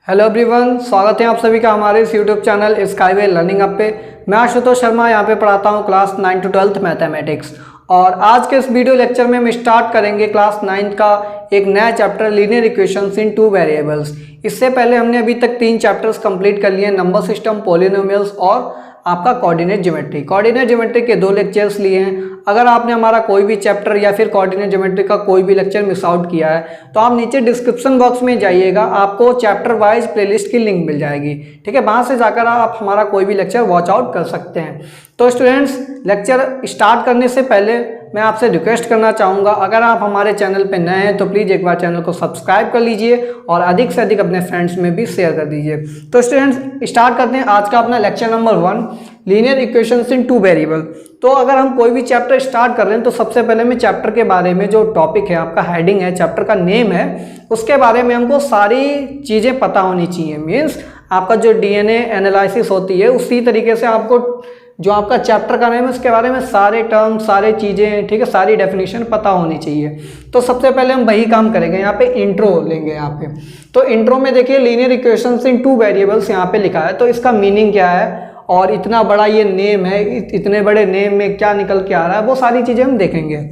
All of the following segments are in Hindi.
हेलो एवरीवन, स्वागत है आप सभी का हमारे इस YouTube channel skyway learning up पे। मैं आशुतोष शर्मा यहाँ पे पढ़ाता हूँ क्लास 9 to 12th मैथमेटिक्स। और आज के इस वीडियो लेक्चर में हम स्टार्ट करेंगे क्लास 9 का एक नया चैप्टर लीनियर इक्वेशंस इन टू वेरिएबल्स। इससे पहले हमने अभी तक 3 चैप्टर्स कंप्लीट कर लिए हैं, नंबर सिस्टम, पॉलिनोमियल्स और आपका कोऑर्डिनेट ज्योमेट्री। कोऑर्डिनेट ज्योमेट्री के 2 लेक्चर्स लिए हैं। अगर आपने हमारा कोई भी चैप्टर या फिर कोऑर्डिनेट ज्योमेट्री का कोई भी लेक्चर मिस आउट किया है तो आप नीचे डिस्क्रिप्शन बॉक्स में जाइएगा, आपको चैप्टर वाइज प्लेलिस्ट की लिंक मिल जाएगी। ठीक है, वहां से जाकर आप हमारा कोई भी लेक्चर वॉच आउट कर सकते हैं। तो स्टूडेंट्स, लेक्चर स्टार्ट करने से पहले मैं आपसे रिक्वेस्ट करना चाहूँगा, अगर आप हमारे चैनल पे नए हैं तो प्लीज़ एक बार चैनल को सब्सक्राइब कर लीजिए और अधिक से अधिक अपने फ्रेंड्स में भी शेयर कर दीजिए। तो स्टूडेंट्स, स्टार्ट करते हैं आज का अपना लेक्चर नंबर 1, लीनियर इक्वेशंस इन टू वेरिएबल। तो अगर हम कोई भी चैप्टर स्टार्ट कर रहे हैं तो सबसे पहले में चैप्टर के बारे में, जो टॉपिक है, आपका हेडिंग है, चैप्टर का नेम है, उसके बारे में हमको सारी चीज़ें पता होनी चाहिए। मीन्स आपका जो डीएनए एनालिसिस होती है उसी तरीके से आपको जो आपका चैप्टर का नेम है उसके बारे में सारे टर्म, सारे चीज़ें, ठीक है, सारी डेफिनेशन पता होनी चाहिए। तो सबसे पहले हम वही काम करेंगे, यहाँ पे इंट्रो लेंगे। यहाँ पे तो इंट्रो में देखिए लीनियर इक्वेशंस इन टू वेरिएबल्स यहाँ पे लिखा है, तो इसका मीनिंग क्या है और इतना बड़ा ये नेम है, इतने बड़े नेम में क्या निकल के आ रहा है, वो सारी चीज़ें हम देखेंगे।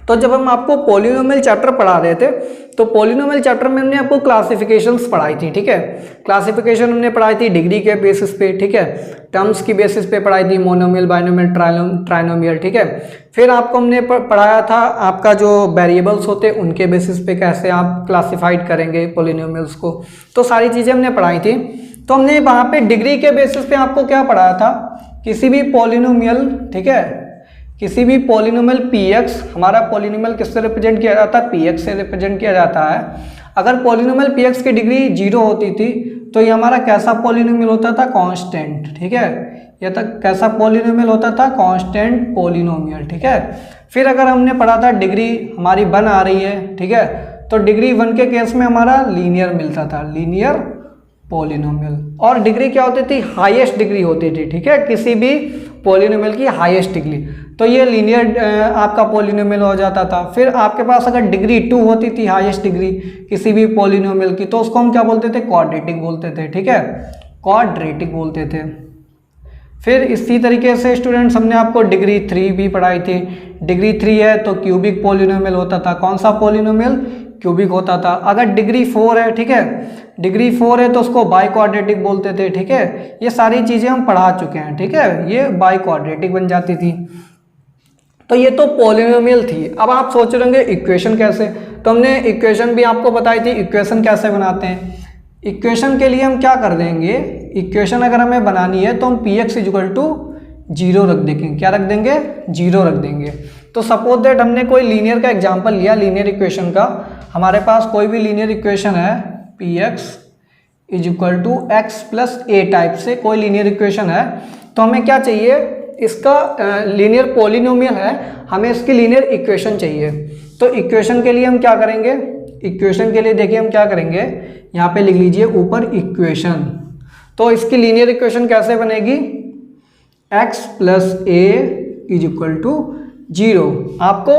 तो जब हम आपको पॉलिनोमियल चैप्टर पढ़ा रहे थे तो पॉलिनोमियल चैप्टर में हमने आपको क्लासिफिकेशंस पढ़ाई थी। ठीक है, क्लासिफिकेशन हमने पढ़ाई थी डिग्री के बेसिस पे, ठीक है, टर्म्स की बेसिस पे पढ़ाई थी, मोनोमियल, बाइनोमियल, ट्राइनोमियल। ठीक है, फिर आपको हमने पढ़ाया था आपका जो वेरिएबल्स होते हैं उनके बेसिस पे कैसे आप क्लासिफाइड करेंगे पॉलिनोमियल्स को। तो सारी चीज़ें हमने पढ़ाई थी। तो हमने वहाँ पे डिग्री के बेसिस पे आपको क्या पढ़ाया था, किसी भी पॉलिनोमियल, ठीक है, किसी भी पॉलिनोमियल px, हमारा पॉलिनोमियल किससे रिप्रेजेंट किया जाता है, px से रिप्रेजेंट किया जाता है। अगर पॉलिनोमियल px की डिग्री 0 होती थी तो ये हमारा कैसा पॉलिनोमियल होता था, कांस्टेंट। ठीक है, ये तक कैसा पॉलिनोमियल होता था, कांस्टेंट पॉलिनोमियल। ठीक है, फिर अगर हमने पढ़ा था डिग्री हमारी 1 आ रही है, ठीक है, तो डिग्री 1 के केस में हमारा लीनियर मिलता था, लीनियर पॉलिनोमियल। और डिग्री क्या होती थी, हाईएस्ट डिग्री होती थी। ठीक है, किसी भी पॉलिनोमियल की हाईएस्ट डिग्री, तो ये लीनियर आपका पॉलिनोमियल हो जाता था। फिर आपके पास अगर डिग्री 2 होती थी, हाईएस्ट डिग्री किसी भी पॉलिनोमियल की, तो उसको हम क्या बोलते थे, क्वाड्रेटिक बोलते थे। ठीक है, क्वाड्रेटिक बोलते थे। फिर इसी तरीके से स्टूडेंट्स हमने आपको डिग्री 3 भी पढ़ाई थी। डिग्री 3 है तो क्यूबिक पॉलिनोमियल होता था। कौन सा पॉलिनोमियल, क्यूबिक होता था। अगर डिग्री 4 है, ठीक है, डिग्री 4 है तो उसको बाई क्वाड्रेटिक बोलते थे। ठीक है, ये सारी चीज़ें हम पढ़ा चुके हैं। ठीक है, ये बाई क्वाड्रेटिक बन जाती थी। तो ये तो पॉलिनोमियल थी। अब आप सोच रहे होंगे इक्वेशन कैसे, तो हमने इक्वेशन भी आपको बताई थी, इक्वेशन कैसे बनाते हैं। इक्वेशन के लिए हम क्या कर देंगे, इक्वेशन अगर हमें बनानी है तो हम px = 0 रख देंगे। क्या रख देंगे, 0 रख देंगे। तो सपोज दैट हमने कोई लीनियर का एग्जांपल लिया, लीनियर इक्वेशन का, हमारे पास कोई भी लीनियर इक्वेशन है, px = x + a टाइप से कोई लीनियर इक्वेशन है, तो हमें क्या चाहिए, इसका लीनियर पॉलिनोमियल है, हमें इसकी लीनियर इक्वेशन चाहिए। तो इक्वेशन के लिए हम क्या करेंगे, इक्वेशन के लिए देखिए हम क्या करेंगे, यहाँ पे लिख लीजिए ऊपर इक्वेशन। तो इसकी लीनियर इक्वेशन कैसे बनेगी, x + a = 0। आपको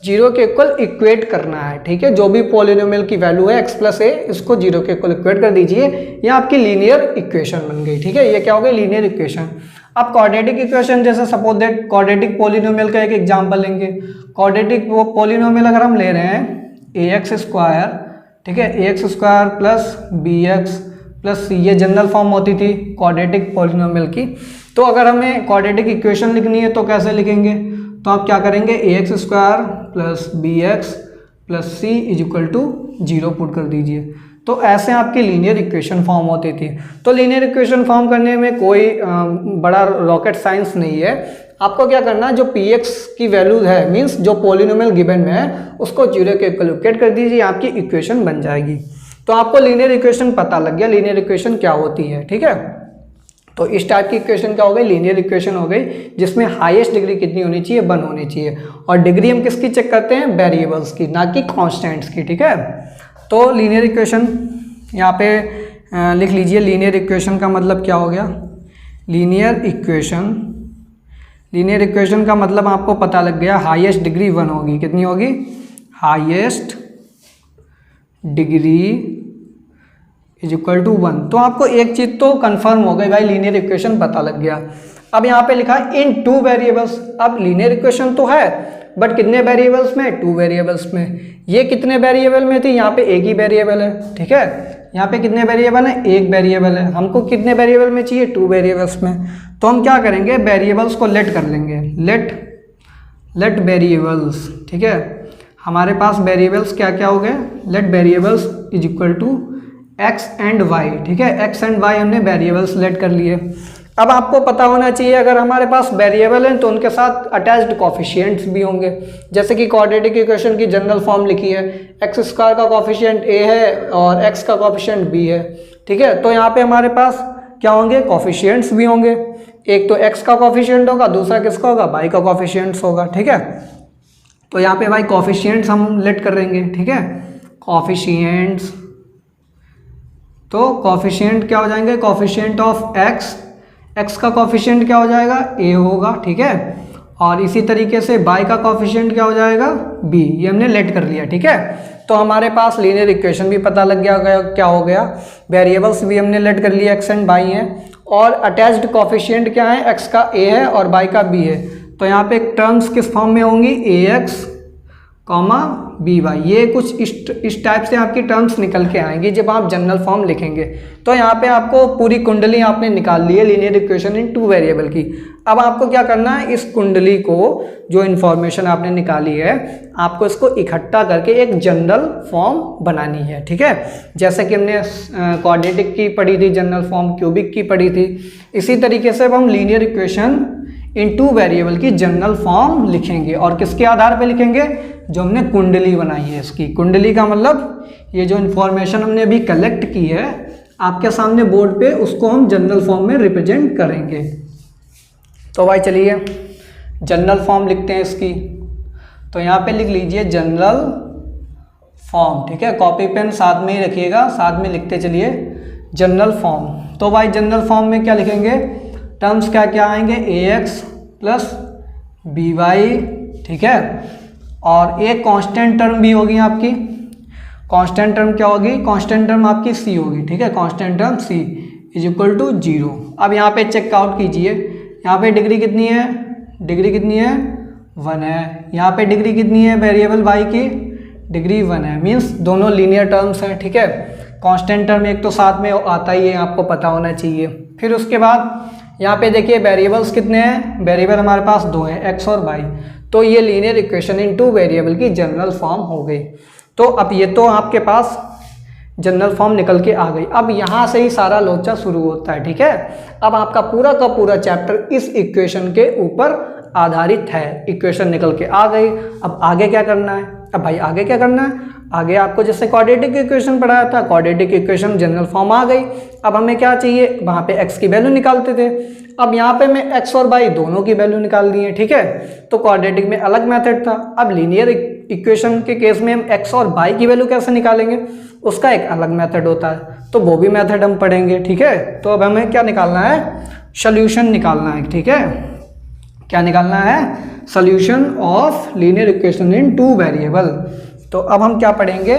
0 के इक्वल इक्वेट करना है। ठीक है, जो भी पॉलिनोमियल की वैल्यू है x + a, इसको 0 के इक्वल इक्वेट कर दीजिए, ये आपकी लीनियर इक्वेशन बन गई। ठीक है, ये क्या हो गई, लीनियर इक्वेशन। अब क्वाड्रेटिक इक्वेशन, जैसे सपोज दैट क्वाड्रेटिक पॉलिनोमियल का एक एग्जांपल लेंगे। क्वाड्रेटिक पॉलिनोमियल अगर हम ले रहे हैं ax², ठीक है, ax² + bx + c, ये जनरल फॉर्म होती थी क्वाड्रेटिक पॉलिनोमियल की। तो अगर हमें क्वाड्रेटिक इक्वेशन लिखनी है तो कैसे लिखेंगे, तो आप क्या करेंगे, ax² + bx + c = 0 पुट कर दीजिए। तो ऐसे आपकी लीनियर इक्वेशन फॉर्म होती थी। तो लीनियर इक्वेशन फॉर्म करने में कोई बड़ा रॉकेट साइंस नहीं है। आपको क्या करना है, जो px की वैल्यू है, मींस जो पॉलिनोमियल गिवन में है, उसको 0 के इक्वल इक्वेट कर दीजिए, आपकी इक्वेशन बन जाएगी। तो आपको लीनियर इक्वेशन पता लग गया, लीनियर इक्वेशन क्या होती है। ठीक है, तो इस टाइप की इक्वेशन क्या हो गई, लीनियर इक्वेशन हो गई, जिसमें हाईएस्ट डिग्री कितनी होनी चाहिए, 1 होनी चाहिए। और डिग्री हम किसकी चेक करते हैं, वेरिएबल्स की, ना कि कॉन्स्टेंट्स की। ठीक है, तो लीनियर इक्वेशन यहाँ पे लिख लीजिए। लीनियर इक्वेशन का मतलब क्या हो गया, लीनियर इक्वेशन का मतलब आपको पता लग गया, हाईएस्ट डिग्री 1 होगी। कितनी होगी, highest degree is equal to 1। तो आपको एक चीज़ तो कंफर्म हो गई भाई, लीनियर इक्वेशन पता लग गया। अब यहाँ पे लिखा है इन 2 वेरिएबल्स। अब लीनियर इक्वेशन तो है बट कितने वेरिएबल्स में, 2 वेरिएबल्स में। ये कितने वेरिएबल में थी, यहाँ पे एक ही वेरिएबल है, ठीक है। यहाँ पे कितने वेरिएबल है, एक वेरिएबल है। हमको कितने वेरिएबल में चाहिए, 2 वेरिएबल्स में। तो हम क्या करेंगे, वेरिएबल्स को लेट कर लेंगे, लेट वेरिएबल्स, ठीक है। हमारे पास वेरिएबल्स क्या क्या हो गए, let variables is equal to X and Y, ठीक है। एक्स एंड वाई हमने वेरिएबल्स लेट कर लिए। अब आपको पता होना चाहिए अगर हमारे पास वेरिएबल हैं तो उनके साथ अटैच्ड कोफिशिएंट्स भी होंगे। जैसे कि क्वाड्रेटिक इक्वेशन की जनरल फॉर्म लिखी है, एक्स स्क्वायर का कोफिशिएंट ए है और एक्स का कोफिशिएंट बी है, ठीक है। तो यहाँ पे हमारे पास क्या होंगे, कोफिशिएंट्स भी होंगे। एक तो एक्स का कोफिशिएंट होगा, दूसरा किसका होगा, वाई का कोफिशिएंट्स होगा, ठीक है। तो यहाँ पे भाई कोफिशिएंट्स हम लेट कर लेंगे, ठीक है। कोफिशिएंट्स, तो कोफिशिएंट क्या हो जाएंगे, कोफिशिएंट ऑफ एक्स, एक्स का कोफिशिएंट क्या हो जाएगा, ए होगा, ठीक है। और इसी तरीके से बाई का कोफिशिएंट क्या हो जाएगा, बी। ये हमने लेट कर लिया, ठीक है। तो हमारे पास लीनियर इक्वेशन भी पता लग गया, क्या हो गया, वेरिएबल्स भी हमने लेट कर लिया, एक्स एंड बाई हैं। और अटैच्ड कोफिशिएंट क्या है, एक्स का ए है और बाई का बी है। तो यहाँ पे टर्म्स किस फॉर्म में होंगी, ए एक्स कॉमा बी वाई। ये कुछ इस टाइप से आपकी टर्म्स निकल के आएंगी जब आप जनरल फॉर्म लिखेंगे। तो यहाँ पे आपको पूरी कुंडली आपने निकाल ली है लीनियर इक्वेशन इन 2 वेरिएबल की। अब आपको क्या करना है, इस कुंडली को, जो इन्फॉर्मेशन आपने निकाली है, आपको इसको इकट्ठा करके एक जनरल फॉर्म बनानी है, ठीक है। जैसे कि हमने क्वाड्रेटिक की पढ़ी थी जनरल फॉर्म, क्यूबिक की पढ़ी थी, इसी तरीके से अब हम लीनियर इक्वेशन इन 2 वेरिएबल की जनरल फॉर्म लिखेंगे। और किसके आधार पे लिखेंगे, जो हमने कुंडली बनाई है इसकी। कुंडली का मतलब ये जो इन्फॉर्मेशन हमने अभी कलेक्ट की है आपके सामने बोर्ड पे, उसको हम जनरल फॉर्म में रिप्रेजेंट करेंगे। तो भाई चलिए जनरल फॉर्म लिखते हैं इसकी। तो यहाँ पे लिख लीजिए जनरल फॉर्म, ठीक है। कॉपी पेन साथ में ही रखिएगा, साथ में लिखते चलिए जनरल फॉर्म। तो भाई जनरल फॉर्म में क्या लिखेंगे, टर्म्स क्या क्या आएंगे, ए एक्स प्लस बी वाई, ठीक है। और एक कांस्टेंट टर्म भी होगी आपकी। कांस्टेंट टर्म क्या होगी, कांस्टेंट टर्म आपकी सी होगी, ठीक है। Constant term C is equal to 0। अब यहाँ पे चेकआउट कीजिए, यहाँ पे डिग्री कितनी है, डिग्री कितनी है, 1 है। यहाँ पे डिग्री कितनी है वेरिएबल वाई की, डिग्री 1 है। मीन्स दोनों लीनियर टर्म्स हैं, ठीक है। कांस्टेंट टर्म एक तो साथ में आता ही है, आपको पता होना चाहिए। फिर उसके बाद यहाँ पे देखिए वेरिएबल्स कितने हैं, वेरिएबल हमारे पास 2 हैं, एक्स और वाई। तो ये लीनियर इक्वेशन इन 2 वेरिएबल की जनरल फॉर्म हो गई। तो अब ये तो आपके पास जनरल फॉर्म निकल के आ गई। अब यहाँ से ही सारा लोचा शुरू होता है, ठीक है। अब आपका पूरा का पूरा चैप्टर इस इक्वेशन के ऊपर आधारित है। इक्वेशन निकल के आ गई, अब आगे क्या करना है, अब भाई आगे क्या करना है, आगे आपको जैसे क्वाड्रेटिक इक्वेशन पढ़ाया था, क्वाड्रेटिक इक्वेशन जनरल फॉर्म आ गई। अब हमें क्या चाहिए, वहाँ पे x की वैल्यू निकालते थे, अब यहाँ पे मैं x और y दोनों की वैल्यू निकाल दी है, ठीक है। तो क्वाड्रेटिक में अलग मेथड था, अब लीनियर इक्वेशन के केस में हम x और y की वैल्यू कैसे निकालेंगे, उसका एक अलग मेथड होता है, तो वो भी मेथड हम पढ़ेंगे, ठीक है। तो अब हमें क्या निकालना है, सोल्यूशन निकालना है, ठीक है। क्या निकालना है, solution of linear equation in 2 variable. तो अब हम क्या पढ़ेंगे,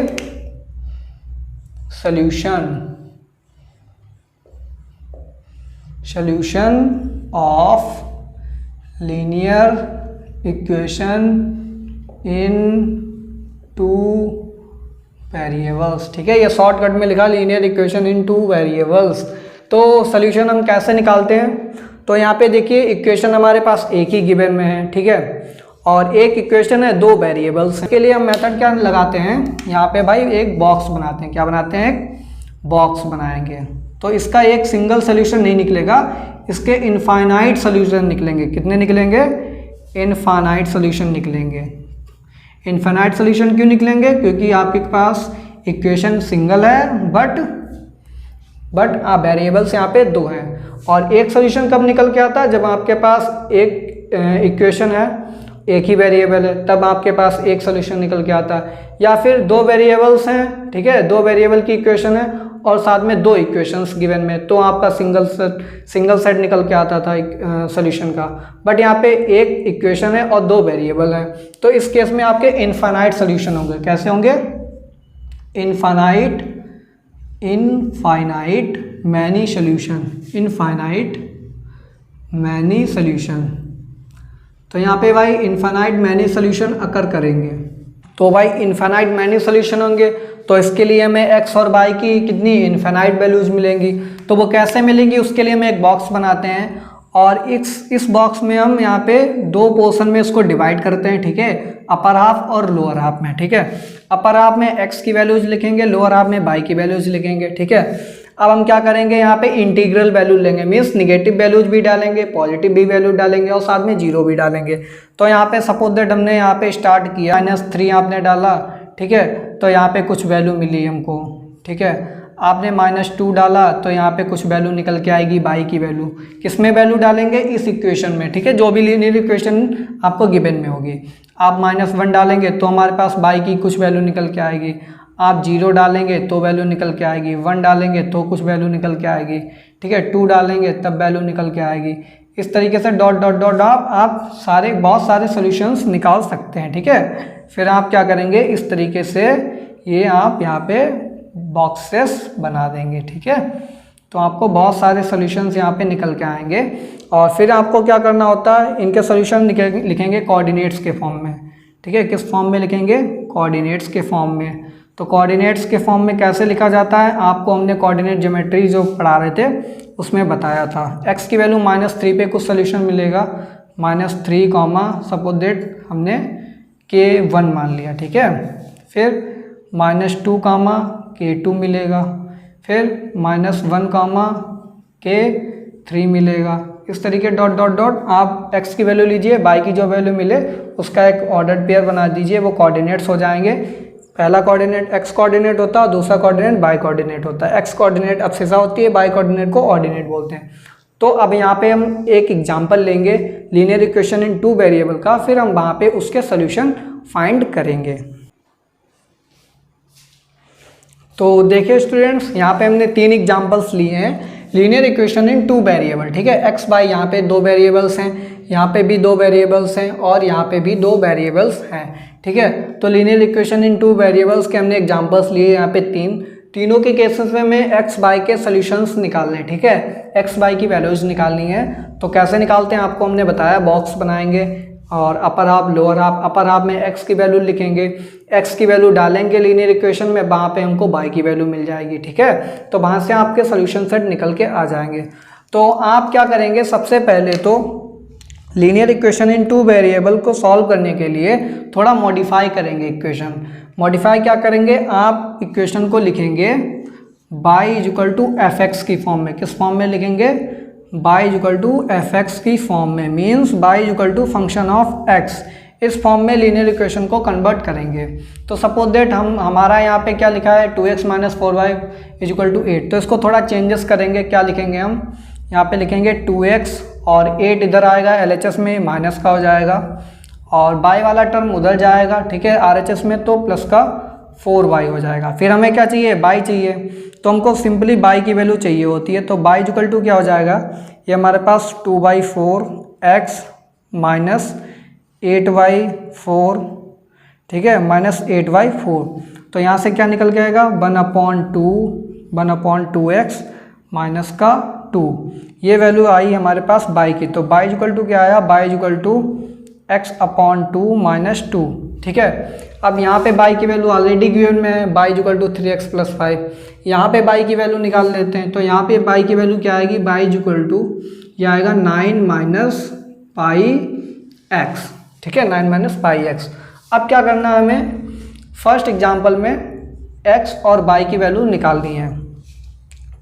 solution of linear equation in 2 variables, ठीक है। ये शॉर्टकट में लिखा लीनियर इक्वेशन इन 2 वेरिएबल्स। तो सोल्यूशन हम कैसे निकालते हैं, तो यहाँ पे देखिए इक्वेशन हमारे पास एक ही गिवन में है, ठीक है। और एक इक्वेशन है 2 वेरिएबल्स के लिए हम मेथड क्या लगाते हैं, यहाँ पे भाई एक बॉक्स बनाते हैं। क्या बनाते हैं, एक बॉक्स बनाएंगे। तो इसका एक सिंगल सोल्यूशन नहीं निकलेगा, इसके इनफाइनाइट सोल्यूशन निकलेंगे। कितने निकलेंगे, इनफाइनाइट सोल्यूशन निकलेंगे। इनफाइनाइट सोल्यूशन क्यों निकलेंगे, क्योंकि आपके पास इक्वेशन सिंगल है बट वेरिएबल्स यहाँ पे 2 हैं। और एक सोल्यूशन कब निकल के आता है, जब आपके पास एक इक्वेशन है, एक ही वेरिएबल है, तब आपके पास एक सोल्यूशन निकल के आता है। या फिर 2 वेरिएबल्स हैं, ठीक है, 2 वेरिएबल की इक्वेशन है और साथ में 2 इक्वेशंस गिवन में, तो आपका सिंगल सेट निकल के आता था सोल्यूशन का। बट यहाँ पे एक इक्वेशन है और 2 वेरिएबल है, तो इस केस में आपके इनफाइनाइट सोल्यूशन होंगे। कैसे होंगे, infinite many solution, infinite many solution. तो यहाँ पे भाई इनफाइनाइट मैनी सोल्यूशन अकर करेंगे। तो भाई इनफाइनाइट मैनी सोल्यूशन होंगे तो इसके लिए हमें एक्स और वाई की कितनी इनफाइनाइट वैल्यूज मिलेंगी। तो वो कैसे मिलेंगी उसके लिए हम एक बॉक्स बनाते हैं और इस बॉक्स में हम यहाँ पे दो पोर्शन में इसको डिवाइड करते हैं, ठीक है, अपर हाफ और लोअर हाफ में, ठीक है। अपर हाफ में एक्स की वैल्यूज लिखेंगे, लोअर हाफ में वाई की वैल्यूज लिखेंगे, ठीक है। अब हम क्या करेंगे, यहाँ पे इंटीग्रल वैल्यू लेंगे, मीन्स निगेटिव वैल्यूज भी डालेंगे, पॉजिटिव भी वैल्यू डालेंगे और साथ में जीरो भी डालेंगे। तो यहाँ पे सपोज दैट हमने यहाँ पे स्टार्ट किया -3 आपने डाला, ठीक है, तो यहाँ पे कुछ वैल्यू मिली हमको, ठीक है। आपने -2 डाला तो यहाँ पे कुछ वैल्यू निकल के आएगी, बाई की वैल्यू। किस में वैल्यू डालेंगे, इस इक्वेशन में, ठीक है, जो भी लीनियर इक्वेशन आपको गिवन में होगी। आप -1 डालेंगे तो हमारे पास बाई की कुछ वैल्यू निकल के आएगी, आप 0 डालेंगे तो वैल्यू निकल के आएगी, 1 डालेंगे तो कुछ वैल्यू निकल के आएगी, ठीक है, 2 डालेंगे तब वैल्यू निकल के आएगी। इस तरीके से डॉट डॉट डॉट आप बहुत सारे सॉल्यूशंस निकाल सकते हैं, ठीक है। फिर आप क्या करेंगे, इस तरीके से ये आप यहाँ पे बॉक्सेस बना देंगे, ठीक है। तो आपको बहुत सारे सॉल्यूशंस यहाँ पे निकल के आएंगे और फिर आपको क्या करना होता है, इनके सॉल्यूशन लिखेंगे कोऑर्डिनेट्स के फॉर्म में, ठीक है। किस फॉर्म में लिखेंगे, कोऑर्डिनेट्स के फॉर्म में। तो कोऑर्डिनेट्स के फॉर्म में कैसे लिखा जाता है, आपको हमने कोऑर्डिनेट ज्योमेट्री जो पढ़ा रहे थे उसमें बताया था। x की वैल्यू -3 पे कुछ सोल्यूशन मिलेगा, -3 कॉमा सपोज दैट हमने k1 मान लिया, ठीक है। फिर -2 कामा k2 मिलेगा, फिर -1 कामा k3 मिलेगा। इस तरीके डॉट डॉट डॉट आप x की वैल्यू लीजिए, y की जो वैल्यू मिले उसका एक ऑर्डर्ड पेयर बना दीजिए, वो कोऑर्डिनेट्स हो जाएंगे। पहला कोऑर्डिनेट x कोऑर्डिनेट होता है, दूसरा कोऑर्डिनेट y कोऑर्डिनेट होता है। x कोऑर्डिनेट अब्सिसा होती है, y कोऑर्डिनेट को ऑर्डिनेट बोलते हैं। तो अब यहाँ पे हम एक एग्जांपल लेंगे लीनियर इक्वेशन इन 2 वेरिएबल का, फिर हम वहाँ पे उसके सोल्यूशन फाइंड करेंगे। तो देखिए स्टूडेंट्स, यहाँ पे हमने 3 एग्जांपल्स लिए हैं लीनियर इक्वेशन इन 2 वेरिएबल, ठीक है। x y यहाँ पे 2 वेरिएबल्स हैं, यहाँ पे भी 2 वेरिएबल्स हैं और यहाँ पे भी 2 वेरिएबल्स हैं, ठीक है। तो लीनियर इक्वेशन इन 2 वेरिएबल्स के हमने एग्जांपल्स लिए यहाँ पे 3। तीनों के केसेस में हमें x y के सॉल्यूशंस निकालने हैं, ठीक है, x y की वैल्यूज निकालनी है। तो कैसे निकालते हैं आपको हमने बताया, बॉक्स बनाएंगे और upper half lower half, upper half में x की वैल्यू लिखेंगे, x की वैल्यू डालेंगे लीनियर इक्वेशन में, वहाँ पे हमको y की वैल्यू मिल जाएगी, ठीक है। तो वहाँ से आपके सॉल्यूशन सेट निकल के आ जाएंगे। तो आप क्या करेंगे, सबसे पहले तो लीनियर इक्वेशन इन 2 वेरिएबल को सॉल्व करने के लिए थोड़ा मॉडिफाई करेंगे इक्वेशन। मॉडिफाई क्या करेंगे, आप इक्वेशन को लिखेंगे y = fx की फॉर्म में। किस फॉर्म में लिखेंगे, y = fx की फॉर्म में, means y = function of x। इस फॉर्म में लीनियर इक्वेशन को कन्वर्ट करेंगे। तो सपोज दैट हमारा यहाँ पे क्या लिखा है, 2x - 4y = 8। तो इसको थोड़ा चेंजेस करेंगे, क्या लिखेंगे हम, यहाँ पे लिखेंगे 2x और 8 इधर आएगा, LHS में माइनस का हो जाएगा और y वाला टर्म उधर जाएगा, ठीक है, RHS में तो प्लस का 4y हो जाएगा। फिर हमें क्या चाहिए, y चाहिए, तो हमको सिंपली y की वैल्यू चाहिए होती है। तो y = क्या हो जाएगा, ये हमारे पास 2/4x - 8/4, ठीक है, -8/4। तो यहाँ से क्या निकल के आएगा, 1/2x माइनस का 2। ये वैल्यू आई हमारे पास y की। तो y = क्या आया, y = x/2 - 2, ठीक है। अब यहाँ पे y की वैल्यू ऑलरेडी गिवन में है, y = 3x + 5। यहाँ पे y की वैल्यू निकाल लेते हैं। तो यहाँ पे y की वैल्यू क्या आएगी, y = यह आएगा 9 - πx, ठीक है, 9 - πx। अब क्या करना है हमें, फर्स्ट एग्जांपल में x और y की वैल्यू निकालनी है।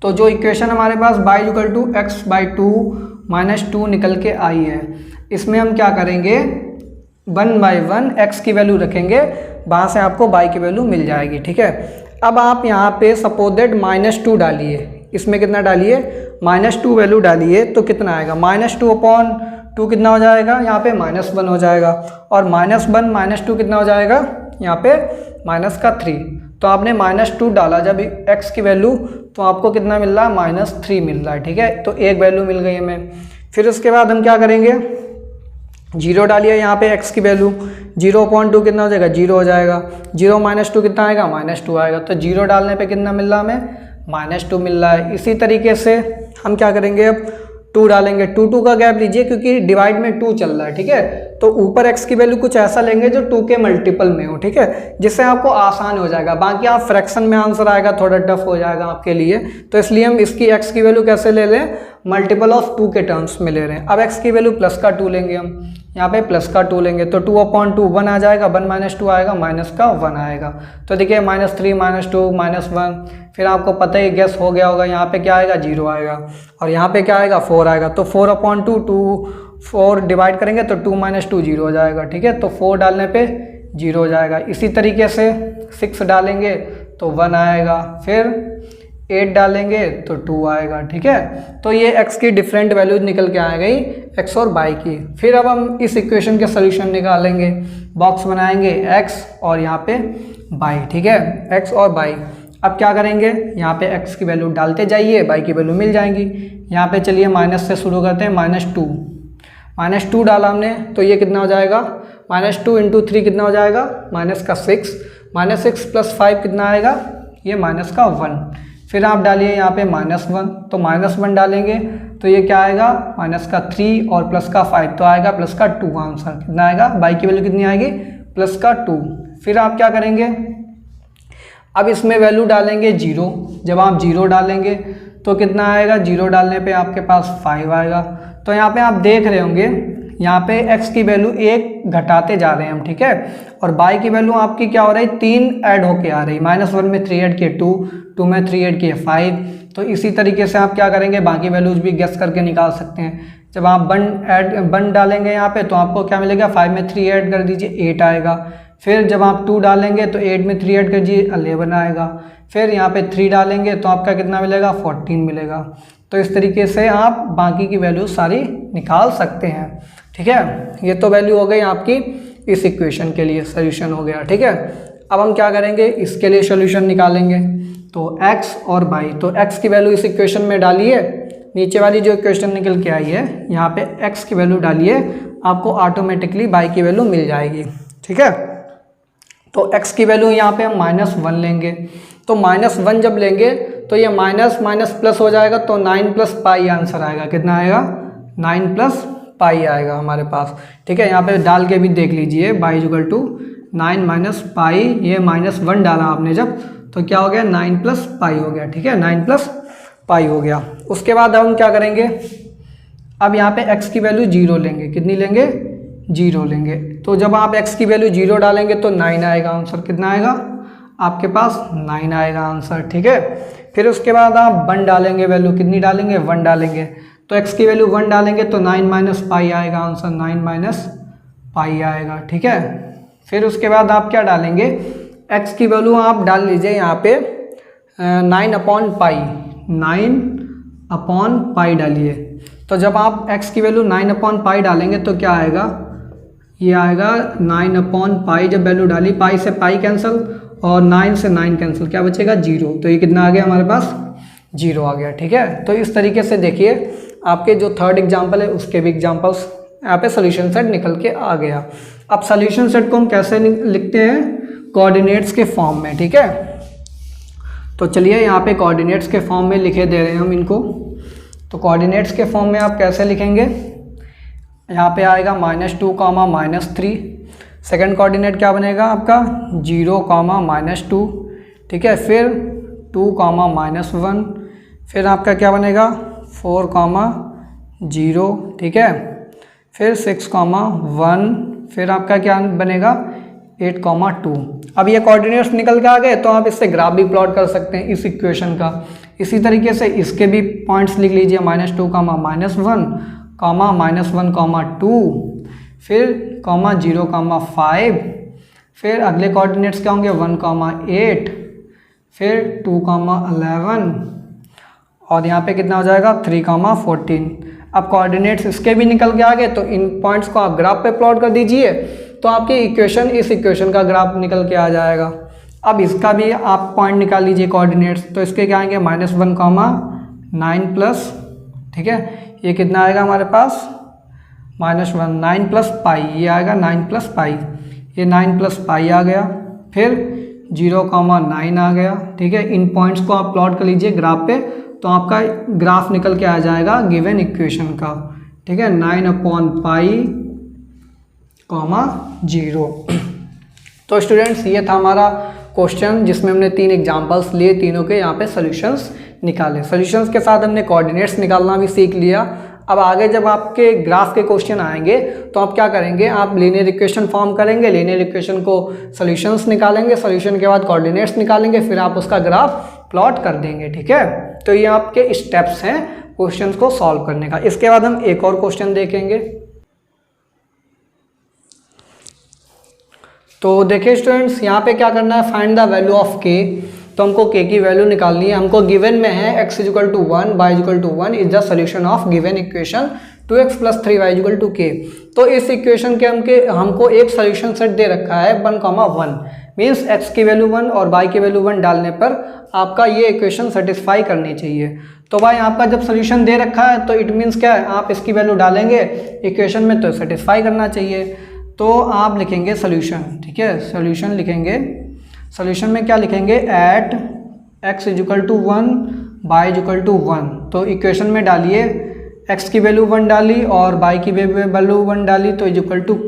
तो जो इक्वेशन हमारे पास y = x/2 - 2 निकल के आई है, इसमें हम क्या करेंगे, 1/1 x की वैल्यू रखेंगे, वहाँ से आपको y की वैल्यू मिल जाएगी, ठीक है। अब आप यहाँ पे सपोज दैट -2 डालिए, इसमें कितना डालिए, -2 वैल्यू डालिए, तो कितना आएगा, -2/2 कितना हो जाएगा, यहाँ पे -1 हो जाएगा और -1 - 2 कितना हो जाएगा, यहाँ पे -3। तो आपने -2 डाला जब x की वैल्यू, तो आपको कितना मिल रहा है, -3 मिल रहा है, ठीक है। तो एक वैल्यू मिल गई हमें। फिर उसके बाद हम क्या करेंगे, 0 डालिए यहाँ पे x की वैल्यू, 0/2 कितना हो जाएगा, 0 हो जाएगा, 0 - 2 कितना आएगा, -2 आएगा। तो 0 डालने पे कितना मिल रहा हमें, -2 मिल रहा है। इसी तरीके से हम क्या करेंगे, अब 2 डालेंगे, 2 का गैप लीजिए क्योंकि डिवाइड में 2 चल रहा है, ठीक है। तो ऊपर x की वैल्यू कुछ ऐसा लेंगे जो 2 के मल्टीपल में हो, ठीक है, जिससे आपको आसान हो जाएगा। बाकी आप फ्रैक्शन में आंसर आएगा, थोड़ा टफ हो जाएगा आपके लिए, तो इसलिए हम इसकी x की वैल्यू कैसे ले लें, मल्टीपल ऑफ 2 के टर्म्स में ले रहे हैं। अब x की वैल्यू प्लस का 2 लेंगे, हम यहाँ पे प्लस का 2 लेंगे तो 2/2 1 आ जाएगा, 1 - 2 आएगा, माइनस का 1 आएगा। तो देखिए -3 -2 -1, फिर आपको पता ही गेस हो गया होगा, यहाँ पे क्या आएगा 0 आएगा, और यहाँ पे क्या आएगा 4 आएगा। तो 4/2 2 4 डिवाइड करेंगे तो 2 - 2 0 हो जाएगा, ठीक है। तो 4 डालने पे 0 हो जाएगा। इसी तरीके से 6 डालेंगे तो 1 आएगा, फिर 8 डालेंगे तो 2 आएगा, ठीक है। तो ये x की डिफरेंट वैल्यूज निकल के आ गई, x और y की। फिर अब हम इस इक्वेशन के सोल्यूशन निकालेंगे, बॉक्स बनाएंगे x और यहाँ पे y, ठीक है, x और y। अब क्या करेंगे, यहाँ पे x की वैल्यू डालते जाइए, y की वैल्यू मिल जाएंगी। यहाँ पे चलिए माइनस से शुरू करते हैं, -2 डाला हमने तो ये कितना हो जाएगा, -2 × 3 कितना हो जाएगा, -6 + 5 कितना आएगा, ये -1। फिर आप डालिए यहाँ पे -1, तो -1 डालेंगे तो ये क्या आएगा, -3 और +5 तो आएगा +2 आंसर। कितना आएगा, y की वैल्यू कितनी आएगी, +2। फिर आप क्या करेंगे, अब इसमें वैल्यू डालेंगे 0। जब आप 0 डालेंगे तो कितना आएगा, 0 डालने पे आपके पास 5 आएगा। तो यहाँ पे आप देख रहे होंगे, यहाँ पे x की वैल्यू 1 घटाते जा रहे हैं हम, ठीक है, और y की वैल्यू आपकी क्या हो रही है, 3 ऐड होके आ रही है। -1 में 3 ऐड किए 2, 2 में 3 ऐड किए 5। तो इसी तरीके से आप क्या करेंगे, बाकी वैल्यूज भी गेस करके निकाल सकते हैं। जब आप 1 डालेंगे यहाँ पे तो आपको क्या मिलेगा, 5 में 3 ऐड कर दीजिए 8 आएगा। फिर जब आप 2 डालेंगे तो 8 में 3 ऐड कीजिए 11 आएगा। फिर यहाँ पे 3 डालेंगे तो आपका कितना मिलेगा, 14 मिलेगा। तो इस तरीके से आप बाकी की वैल्यू सारी निकाल सकते हैं, ठीक है। ये तो वैल्यू हो गई आपकी इस इक्वेशन के लिए, सोल्यूशन हो गया, ठीक है। अब हम क्या करेंगे, इसके लिए सोल्यूशन निकालेंगे। तो x और y, तो x की वैल्यू इस इक्वेशन में डालिए, नीचे वाली जो इक्वेशन निकल के आई है यहाँ पे x की वैल्यू डालिए, आपको ऑटोमेटिकली y की वैल्यू मिल जाएगी, ठीक है। तो x की वैल्यू यहाँ पे हम -1 लेंगे, तो -1 जब लेंगे तो ये माइनस माइनस प्लस हो जाएगा, तो 9 + पाई आंसर आएगा। कितना आएगा, 9 + पाई आएगा हमारे पास, ठीक है। यहाँ पे डाल के भी देख लीजिए, y = 9 - पाई, ये -1 डाला आपने जब, तो क्या हो गया, 9 + पाई हो गया, ठीक है, 9 + पाई हो गया। उसके बाद हम क्या करेंगे, अब यहाँ पे x की वैल्यू 0 लेंगे। कितनी लेंगे, 0 लेंगे। तो जब आप x की वैल्यू 0 डालेंगे तो 9 आएगा आंसर। कितना आएगा आपके पास, 9 आएगा आंसर, ठीक है। फिर उसके बाद आप 1 डालेंगे, वैल्यू कितनी डालेंगे, 1 डालेंगे। तो x की वैल्यू 1 डालेंगे तो 9 - पाई आएगा आंसर, 9 - पाई आएगा, ठीक है। फिर उसके बाद आप क्या डालेंगे, x की वैल्यू आप डाल लीजिए यहाँ पे 9/पाई, 9/पाई डालिए। तो जब आप x की वैल्यू 9/पाई डालेंगे तो क्या आएगा, ये आएगा 9/पाई। जब वैल्यू डाली, पाई से पाई कैंसिल और 9 से 9 कैंसिल, क्या बचेगा, 0। तो ये कितना आ गया हमारे पास, 0 आ गया, ठीक है। तो इस तरीके से देखिए आपके जो थर्ड एग्जाम्पल है उसके भी एग्जाम्पल्स यहाँ पे सोल्यूशन सेट निकल के आ गया। अब सोल्यूशन सेट को हम कैसे लिखते हैं, कोऑर्डिनेट्स के फॉर्म में, ठीक है। तो चलिए यहाँ पे कोऑर्डिनेट्स के फॉर्म में लिखे दे रहे हैं हम इनको। तो कोऑर्डिनेट्स के फॉर्म में आप कैसे लिखेंगे, यहाँ पे आएगा -2, -3। सेकंड कोऑर्डिनेट क्या बनेगा आपका, 0, -2, ठीक है। फिर 2, -1। फिर आपका क्या बनेगा, 4, 0, ठीक है। फिर 6, 1। फिर आपका क्या बनेगा, 8, 2। अब ये कोऑर्डिनेट्स निकल के आ गए तो आप इससे ग्राफ भी प्लॉट कर सकते हैं इस इक्वेशन का। इसी तरीके से इसके भी पॉइंट्स लिख लीजिए, -2, -1, -1, 2, फिर 0, 5। फिर अगले कोऑर्डिनेट्स क्या होंगे, 1, 8, फिर 2, 11, और यहाँ पे कितना हो जाएगा, 3, 14। अब कोऑर्डिनेट्स इसके भी निकल के आ गए तो इन पॉइंट्स को आप ग्राफ पे प्लॉट कर दीजिए, तो आपकी इक्वेशन इस इक्वेशन का ग्राफ निकल के आ जाएगा। अब इसका भी आप पॉइंट निकाल लीजिए कोऑर्डिनेट्स, तो इसके क्या आएंगे, -1, 9+, ठीक है। ये कितना आएगा हमारे पास, -1, 9 + पाई, ये आएगा 9 + पाई, ये 9 + पाई आ गया। फिर 0,9 आ गया। ठीक है, इन पॉइंट्स को आप प्लॉट कर लीजिए ग्राफ पे, तो आपका ग्राफ निकल के आ जाएगा गिवन इक्वेशन का। ठीक है, 9/π,0। तो स्टूडेंट्स ये था हमारा क्वेश्चन जिसमें हमने 3 एग्जांपल्स लिए, तीनों के यहाँ पे सॉल्यूशंस निकाले। सॉल्यूशंस के साथ हमने कोऑर्डिनेट्स निकालना भी सीख लिया। अब आगे जब आपके ग्राफ के क्वेश्चन आएंगे तो आप क्या करेंगे, आप लीनियर इक्वेशन फॉर्म करेंगे, लीनियर इक्वेशन को सॉल्यूशंस निकालेंगे, सॉल्यूशन के बाद कोऑर्डिनेट्स निकालेंगे, फिर आप उसका ग्राफ प्लॉट कर देंगे। ठीक है, तो ये आपके स्टेप्स हैं क्वेश्चंस को सॉल्व करने का। इसके बाद हम एक और क्वेश्चन देखेंगे। तो देखिए स्टूडेंट्स, यहाँ पे क्या करना है, फाइंड द वैल्यू ऑफ के। तो हमको के की वैल्यू निकालनी है। हमको गिवन में है x = 1, y = 1 is the solution of given equation 2x + 3y = k। तो इस इक्वेशन के हमको एक सोल्यूशन सेट दे रखा है 1,1, मीन्स x की वैल्यू 1 और y की वैल्यू 1 डालने पर आपका ये इक्वेशन सेटिस्फाई करनी चाहिए। तो भाई आपका जब सोल्यूशन दे रखा है तो इट मीन्स क्या है, आप इसकी वैल्यू डालेंगे इक्वेशन में तो सेटिस्फाई करना चाहिए। तो आप लिखेंगे सोल्यूशन। ठीक है, सोल्यूशन लिखेंगे। सोल्यूशन में क्या लिखेंगे, एट x = 1, y = 1। तो इक्वेशन में डालिए, x की वैल्यू 1 डाली और y की वैल्यू 1 डाली तो =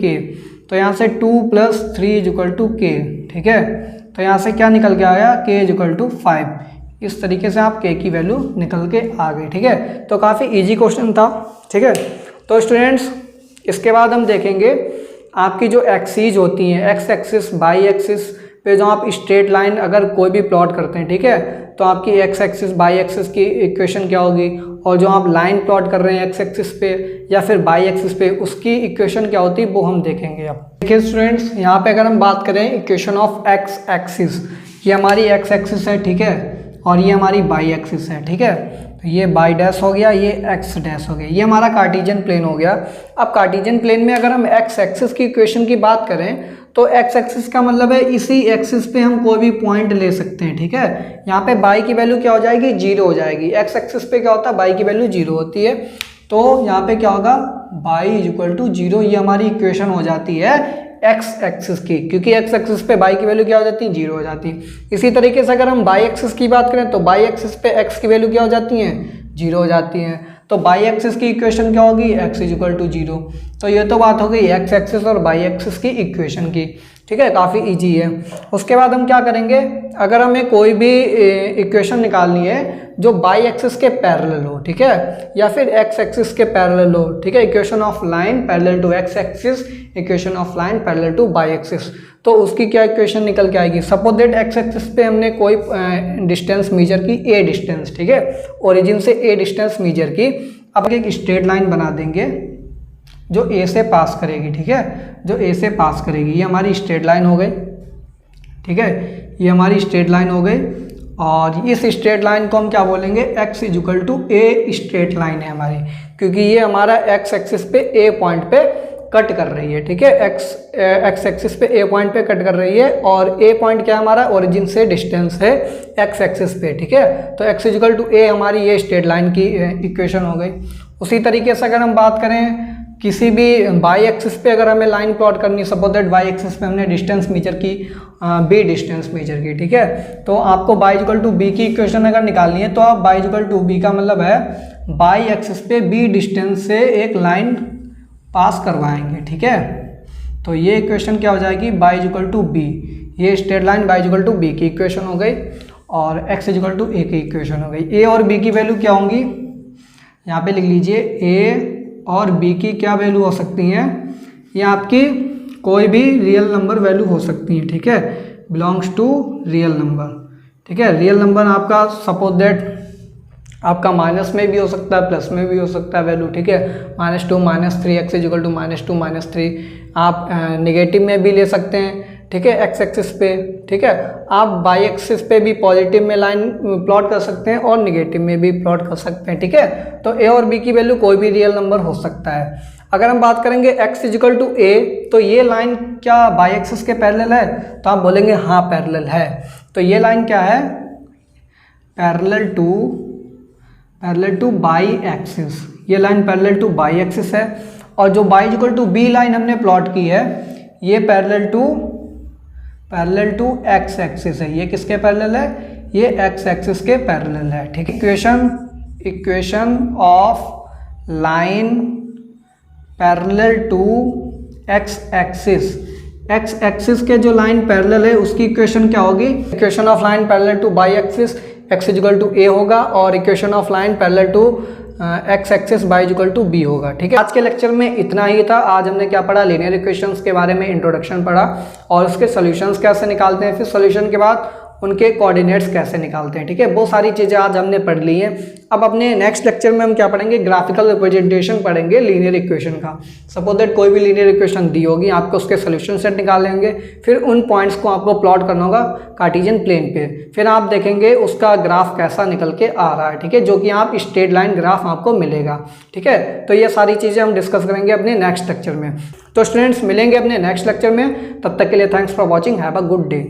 k। तो यहाँ से 2 + 3 = k। ठीक है, तो यहाँ से क्या निकल के आया, k = 5। इस तरीके से आप k की वैल्यू निकल के आ गई। ठीक है, तो काफ़ी इजी क्वेश्चन था। ठीक है, तो स्टूडेंट्स इसके बाद हम देखेंगे आपकी जो एक्सीज होती हैं, x एक्सिस वाई एक्सिस पे जो आप स्ट्रेट लाइन अगर कोई भी प्लॉट करते हैं, ठीक है, तो आपकी x एक्सिस वाई एक्सिस की इक्वेशन क्या होगी, और जो आप लाइन प्लॉट कर रहे हैं x एक्सिस पे या फिर वाई एक्सिस पे, उसकी इक्वेशन क्या होती है वो हम देखेंगे। अब देखिए स्टूडेंट्स, यहाँ पे अगर हम बात करें इक्वेशन ऑफ x एक्सिस, ये हमारी x एक्सिस है। ठीक है, और ये हमारी वाई एक्सिस है। ठीक है, तो ये वाई डैश हो गया, ये एक्स डैश हो गया, ये हमारा कार्टेशियन प्लेन हो गया। अब कार्टेशियन प्लेन में अगर हम x एक्सिस की इक्वेशन की बात करें तो x एक्सिस का मतलब है इसी एक्सिस पे हम कोई भी पॉइंट ले सकते हैं। ठीक है, यहाँ पे y की वैल्यू क्या हो जाएगी, 0 हो जाएगी। x एक्सिस पे क्या होता है, y की वैल्यू 0 होती है। तो यहाँ पे क्या होगा, y = 0, ये हमारी इक्वेशन हो जाती है x एक्सिस की, क्योंकि x एक्सिस पे y की वैल्यू क्या हो जाती है, 0 हो जाती है। इसी तरीके से अगर हम y एक्सिस की बात करें तो y एक्सिस पे x की वैल्यू क्या हो जाती है, 0 हो जाती है। तो y एक्सिस की इक्वेशन क्या होगी, x = 0। तो ये तो बात हो गई x एक्सिस और y एक्सिस की इक्वेशन की। ठीक है, काफ़ी इजी है। उसके बाद हम क्या करेंगे, अगर हमें कोई भी इक्वेशन निकालनी है जो y एक्सिस के पैरेलल हो, ठीक है, या फिर x एक्सिस के पैरेलल हो। ठीक है, equation of line parallel to x axis, equation of line parallel to y axis, तो उसकी क्या इक्वेशन निकल के आएगी। सपोज दैट x एक्सिस पे हमने कोई डिस्टेंस मेजर की, a डिस्टेंस। ठीक है, ओरिजिन से a डिस्टेंस मेजर की। अब एक स्ट्रेट लाइन बना देंगे जो a से पास करेगी। ठीक है, जो a से पास करेगी, ये हमारी स्ट्रेट लाइन हो गई। ठीक है, ये हमारी स्ट्रेट लाइन हो गई, और इस स्ट्रेट लाइन को हम क्या बोलेंगे, x = a स्ट्रेट लाइन है हमारी, क्योंकि ये हमारा x एक्सिस पे a पॉइंट पे कट कर रही है। ठीक है, x एक्सिस पे a पॉइंट पे कट कर रही है, और a पॉइंट क्या हमारा ओरिजिन से डिस्टेंस है x एक्सिस पे। ठीक है, तो x = a हमारी ये स्ट्रेट लाइन की इक्वेशन हो गई। उसी तरीके से अगर हम बात करें किसी भी y एक्सिस पे अगर हमें लाइन प्लॉट करनी, सपोज दैट y एक्सिस पे हमने डिस्टेंस मेजर की, b डिस्टेंस मेजर की। ठीक है, तो आपको y = b की इक्वेशन अगर निकालनी है तो आप y = b का मतलब है y एक्सिस पे b डिस्टेंस से एक लाइन पास करवाएंगे। ठीक है, तो ये इक्वेशन क्या हो जाएगी, y = b, ये स्ट्रेट लाइन y = b की इक्वेशन हो गई, और x = a की इक्वेशन हो गई। a और b की वैल्यू क्या होंगी, यहाँ पे लिख लीजिए, a और b की क्या वैल्यू हो सकती हैं, ये आपकी कोई भी रियल नंबर वैल्यू हो सकती हैं। ठीक है, बिलोंग्स टू रियल नंबर। ठीक है, रियल नंबर आपका सपोज दैट आपका माइनस में भी हो सकता है, प्लस में भी हो सकता है वैल्यू। ठीक है, -2 -3, x = -2 -3। आप नेगेटिव में भी ले सकते हैं। ठीक है, x एक्सिस पे। ठीक है, आप y एक्सिस पे भी पॉजिटिव में लाइन प्लॉट कर सकते हैं और नेगेटिव में भी प्लॉट कर सकते हैं। ठीक है, तो a और b की वैल्यू कोई भी रियल नंबर हो सकता है। अगर हम बात करेंगे x = a, तो ये लाइन क्या y एक्सिस के पैरेलल है, तो आप बोलेंगे हाँ पैरेलल है। तो ये लाइन क्या है, पैरेलल टू y एक्सिस, ये line parallel to y axis है। और जो y = b लाइन हमने प्लॉट की है, ये parallel to parallel to x axis है। ये किसके पैरेलल है? ये एक्स एक्सिस के पैरेलल है। ठीक है, equation of line parallel to x axis, x axis के जो लाइन पैरेलल है उसकी इक्वेशन क्या होगी? Equation of line parallel to y axis x equal to a होगा, और equation of line parallel to x axis y equal to b होगा। ठीक है, आज के लेक्चर में इतना ही था। आज हमने क्या पढ़ा? लीनियर इक्वेशंस के बारे में इंट्रोडक्शन पढ़ा और उसके सॉल्यूशंस कैसे निकालते हैं, फिर सॉल्यूशन के बाद उनके कोऑर्डिनेट्स कैसे निकालते हैं। ठीक है, वो सारी चीज़ें आज हमने पढ़ ली हैं। अब अपने नेक्स्ट लेक्चर में हम क्या पढ़ेंगे? ग्राफिकल रिप्रेजेंटेशन पढ़ेंगे लीनियर इक्वेशन का। सपोज दैट कोई भी लीनियर इक्वेशन दी होगी, आपको उसके सोल्यूशन सेट निकालने होंगे, फिर उन पॉइंट्स को आपको प्लॉट करना होगा कार्टेशियन प्लेन पे, फिर आप देखेंगे उसका ग्राफ कैसा निकल के आ रहा है। ठीक है, जो कि आप स्ट्रेट लाइन ग्राफ आपको मिलेगा। ठीक है, तो ये सारी चीज़ें हम डिस्कस करेंगे अपने नेक्स्ट लेक्चर में। तो स्टूडेंट्स मिलेंगे अपने नेक्स्ट लेक्चर में, तब तक के लिए thanks for watching, have a good day.